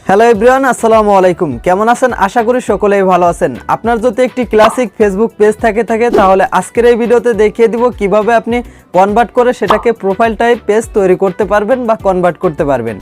Hello everyone, আসসালামু আলাইকুম। কেমন আছেন? আশা করি সকলেই ভালো আছেন। আপনার যদি একটি ক্লাসিক ফেসবুক পেজ থাকে তাহলে আজকের এই ভিডিওতে দেখিয়ে দিব কিভাবে আপনি কনভার্ট করে সেটাকে প্রোফাইল টাইপ পেজ তৈরি করতে পারবেন বা কনভার্ট করতে পারবেন।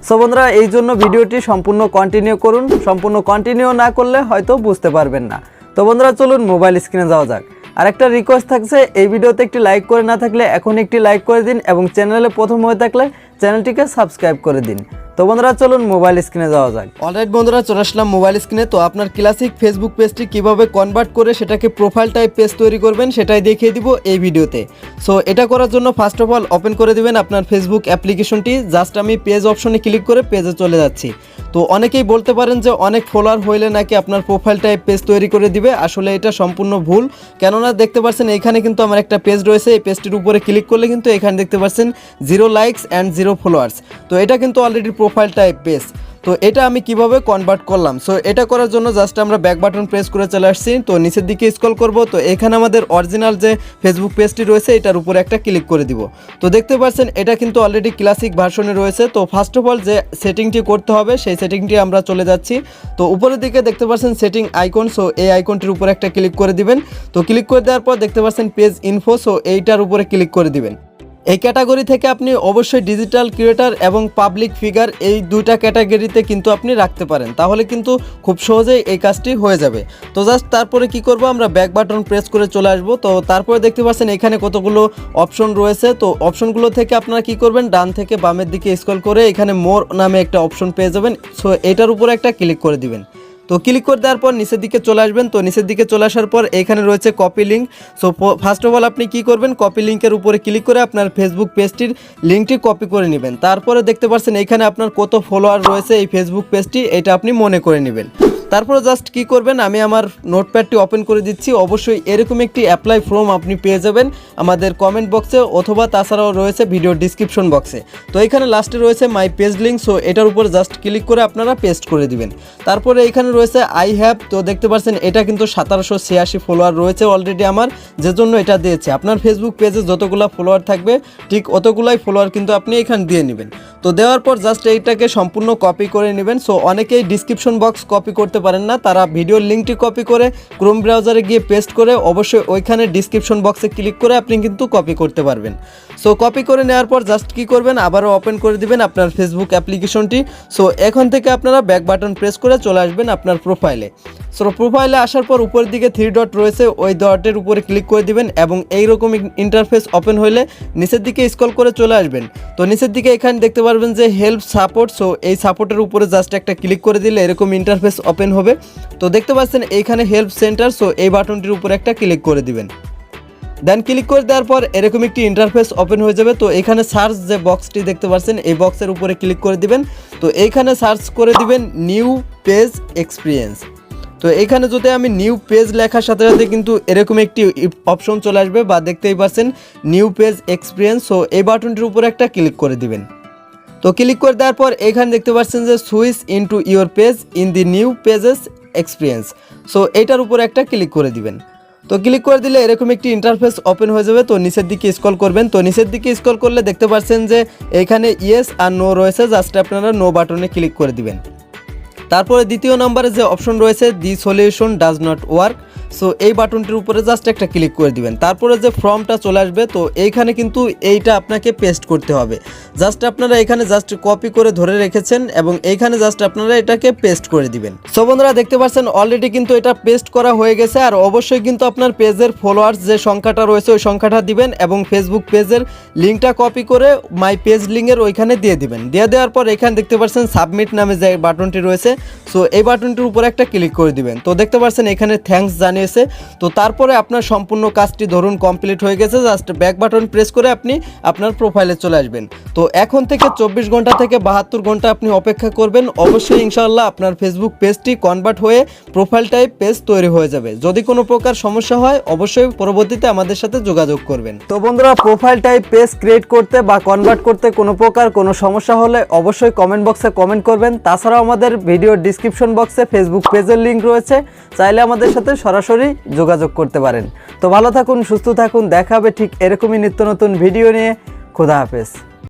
সো বন্ধুরা, এই জন্য ভিডিওটি সম্পূর্ণ কন্টিনিউ করুন। সম্পূর্ণ কন্টিনিউ না করলে হয়তো বুঝতে পারবেন না। তো বন্ধুরা, চলুন মোবাইল স্ক্রিনে যাওয়া যাক। আর একটা রিকোয়েস্ট থাকছে, এই ভিডিওতে একটি লাইক করে না থাকলে এখন একটি লাইক করে দিন এবং চ্যানেলে প্রথম হয়ে থাকলে চ্যানেলটিকে সাবস্ক্রাইব করে দিন। তো বন্ধুরা, চলুন মোবাইল স্ক্রিনে যাওয়া যাক। অলরাইট বন্ধুরা, চলে আসলাম মোবাইল স্ক্রিনে। তো আপনার ক্লাসিক ফেসবুক পেজটি কিভাবে কনভার্ট করে সেটাকে প্রোফাইল টাইপ পেজ তৈরি করবেন সেটাই দেখিয়ে দিব এই ভিডিওতে। সো এটা করার জন্য ফার্স্ট অফ অল ওপেন করে দিবেন আপনার ফেসবুক অ্যাপ্লিকেশনটি। জাস্ট আমি পেজ অপশনে ক্লিক করে পেজে চলে যাচ্ছি। তো অনেকেই বলতে পারেন যে অনেক ফলোয়ার হইলে নাকি আপনার প্রোফাইল টাইপ পেজ তৈরি করে দিবে। আসলে এটা সম্পূর্ণ ভুল, কেননা দেখতে পাচ্ছেন এখানে কিন্তু আমার একটা পেজ রয়েছে। এই পেজটির উপরে ক্লিক করলে কিন্তু এখানে দেখতে পাচ্ছেন 0 লাইকস অ্যান্ড 0 ফলোয়ার্স। তো এটা কিন্তু অলরেডি প্রোফাইল টাইপ পেজ। তো এটা আমি কিভাবে কনভার্ট করলাম, সো এটা করার জন্য জাস্ট আমরা ব্যাক বাটন প্রেস করে চলে আসছি। তো নিচের দিকে স্ক্রল করব। তো এখানে আমাদের অরিজিনাল যে ফেসবুক পেজটি রয়েছে এটার উপরে একটা ক্লিক করে দিব। তো দেখতে পাচ্ছেন এটা কিন্তু অলরেডি ক্লাসিক ভার্সনে রয়েছে। তো ফার্স্ট অফ অল যে সেটিংটি করতে হবে সেই সেটিংটি আমরা চলে যাচ্ছি। তো উপরের দিকে দেখতে পাচ্ছেন সেটিং আইকন। সো এই আইকনটির উপরে একটা ক্লিক করে দিবেন। তো ক্লিক করে দেওয়ার পর দেখতে পাচ্ছেন পেজ ইনফো। সো এইটার উপরে ক্লিক করে দিবেন। এই ক্যাটাগরি থেকে আপনি অবশ্যই ডিজিটাল ক্রিয়েটার এবং পাবলিক ফিগার এই দুইটা ক্যাটাগরিতে কিন্তু আপনি রাখতে পারেন, তাহলে কিন্তু খুব সহজেই এই কাজটি হয়ে যাবে। তো জাস্ট তারপরে কি করব, আমরা ব্যাক বাটন প্রেস করে চলে আসব। তো তারপরে দেখতে পাচ্ছেন এখানে কতগুলো অপশন রয়েছে। তো অপশনগুলো থেকে আপনারা কি করবেন, ডান থেকে বামের দিকে স্ক্রল করে এখানে মোর নামে একটা অপশন পেয়ে যাবেন। সো এটার উপরে একটা ক্লিক করে দিবেন। তো ক্লিক করে দেওয়ার পর নিচের দিকে চলে আসবেন। তো নিচের দিকে চলে আসার পর এখানে রয়েছে copy link. So first of all আপনি কি করবেন, কপি লিঙ্কের উপরে ক্লিক করে আপনার ফেসবুক পেজটির লিঙ্কটি কপি করে নেবেন। তারপরে দেখতে পাচ্ছেন এখানে আপনার কত ফলোয়ার রয়েছে এই ফেসবুক পেজটি, এটা আপনি মনে করে নেবেন। তারপরে জাস্ট কি করবেন, আমি আমার নোটপ্যাডটি ওপেন করে দিচ্ছি। অবশ্যই এরকম একটি অ্যাপ্লাই ফর্ম আপনি পেয়ে যাবেন আমাদের কমেন্ট বক্সে, অথবা তাছাড়াও রয়েছে ভিডিও ডিসক্রিপশন বক্সে। তো এখানে লাস্টে রয়েছে মাই পেজ লিঙ্ক। সো এটার উপর জাস্ট ক্লিক করে আপনারা পেস্ট করে দিবেন। তারপরে এখানে রয়েছে আই হ্যাভ। তো দেখতে পাচ্ছেন এটা কিন্তু 1786 ফলোয়ার রয়েছে অলরেডি আমার, যে জন্য এটা দিয়েছে। আপনার ফেসবুক পেজে যতগুলো ফলোয়ার থাকবে ঠিক অতগুলাই ফলোয়ার কিন্তু আপনি এখানে দিয়ে নেবেন। তো দেওয়ার পর জাস্ট এইটাকে সম্পূর্ণ কপি করে নেবেন। সো অনেকেই ডিসক্রিপশন বক্স কপি করতে পারেন না, তারা ভিডিওর লিঙ্কটি কপি করে ক্রোম ব্রাউজারে গিয়ে পেস্ট করে অবশ্যই ওইখানে ডিসক্রিপশন বক্সে ক্লিক করে আপনি কিন্তু কপি করতে পারবেন। সো কপি করে নেওয়ার পর জাস্ট কি করবেন, আবারও ওপেন করে দিবেন আপনার ফেসবুক অ্যাপ্লিকেশনটি। সো এখন থেকে আপনারা ব্যাক বাটন প্রেস করে চলে আসবেন আপনার প্রোফাইলে। সো প্রোফাইলে আসার পর উপরের দিকে 3 ডট রয়েছে, ওই ডটের উপরে ক্লিক করে দিবেন এবং এইরকম ইন্টারফেস ওপেন হলে নিচের দিকে স্ক্রল করে চলে আসবেন। তো নিচের দিকে এখানে দেখতে পারবেন যে হেল্প সাপোর্ট। সো এই সাপোর্টের উপরে জাস্ট একটা ক্লিক করে দিলে এরকম ইন্টারফেস ওপেন হবে। তো দেখতে পাচ্ছেন এইখানে হেল্প সেন্টার। সো এই বাটনটির উপরে একটা ক্লিক করে দিবেন। দেন ক্লিক করে দেওয়ার পর এরকম একটি ইন্টারফেস ওপেন হয়ে যাবে। তো এখানে সার্চ যে বক্সটি দেখতে পাচ্ছেন এই বক্সের উপরে ক্লিক করে দিবেন। তো এইখানে সার্চ করে দিবেন নিউ পেজ এক্সপিরিয়েন্স। তো এখানে যদি আমি নিউ পেজ লেখার সাথে সাথে কিন্তু এরকম একটি অপশন চলে আসবে, বা দেখতেই পাচ্ছেন নিউ পেজ এক্সপিরিয়েন্স। সো এই বাটনটির উপরে একটা ক্লিক করে দিবেন। তো ক্লিক করে দেওয়ার পর এখানে দেখতে পাচ্ছেন যে switch into your page in the new pages experience. So এইটার উপরে একটা ক্লিক করে দিবেন। তো ক্লিক করে দিলে এরকম একটি ইন্টারফেস ওপেন হয়ে যাবে। তো নিচের দিকে স্ক্রল করবেন। তো নিচের দিকে স্ক্রল করলে দেখতে পাচ্ছেন যে এখানে ইয়েস আর নো রয়েছে, জাস্ট আপনারা নো বাটনে ক্লিক করে দিবেন। তারপরে দ্বিতীয় নম্বরে যে অপশন রয়েছে দি solution does not work. So এই বাটনটির উপরে জাস্ট একটা ক্লিক করে দিবেন। তারপরে যে ফর্মটা চলে আসবে, তো এইখানে কিন্তু এইটা আপনাকে পেস্ট করতে হবে। জাস্ট আপনারা এখানে জাস্ট কপি করে ধরে রেখেছেন এবং এইখানে জাস্ট আপনারা এটাকে পেস্ট করে দিবেন। সো বন্ধুরা, দেখতে পাচ্ছেন অলরেডি কিন্তু এটা পেস্ট করা হয়ে গেছে। আর অবশ্যই কিন্তু আপনার পেজের ফলোয়ার্স যে সংখ্যাটা রয়েছে ওই সংখ্যাটা দিবেন এবং ফেসবুক পেজের লিঙ্কটা কপি করে মাই পেজ লিঙ্কের ওইখানে দিয়ে দিবেন। দিয়ে দেওয়ার পর এখানে দেখতে পাচ্ছেন সাবমিট নামে যে বাটনটি রয়েছে, সো এই বাটনটির উপরে একটা ক্লিক করে দিবেন। তো দেখতে পাচ্ছেন এখানে থ্যাঙ্কস জানিয়েছে। তো তারপরে আপনার সম্পূর্ণ কাজটি ধরুন কমপ্লিট হয়ে গেছে। জাস্ট ব্যাক বাটন প্রেস করে আপনি আপনার প্রোফাইলে চলে আসবেন। তো এখন থেকে 24 ঘন্টা থেকে 72 ঘন্টা আপনি অপেক্ষা করবেন। অবশ্যই ইনশাআল্লাহ আপনার ফেসবুক পেজটি কনভার্ট হয়ে প্রোফাইল টাইপ পেজ তৈরি হয়ে যাবে। যদি কোনো প্রকার সমস্যা হয় অবশ্যই পরবর্তীতে আমাদের সাথে যোগাযোগ করবেন। তো বন্ধুরা, প্রোফাইল টাইপ পেজ ক্রিয়েট করতে বা কনভার্ট করতে কোনো প্রকার কোনো সমস্যা হলে অবশ্যই কমেন্ট বক্সে কমেন্ট করবেন। তাছাড়াও আমাদের ভিডিও ডিসক্রিপশন বক্সে ফেসবুক পেজের লিঙ্ক রয়েছে, চাইলে আমাদের সাথে সরাসরি যোগাযোগ করতে পারেন। তো ভালো থাকুন, সুস্থ থাকুন, দেখা হবে ঠিক এরকমই নিত্য নতুন ভিডিও নিয়ে। খোদা হাফেজ।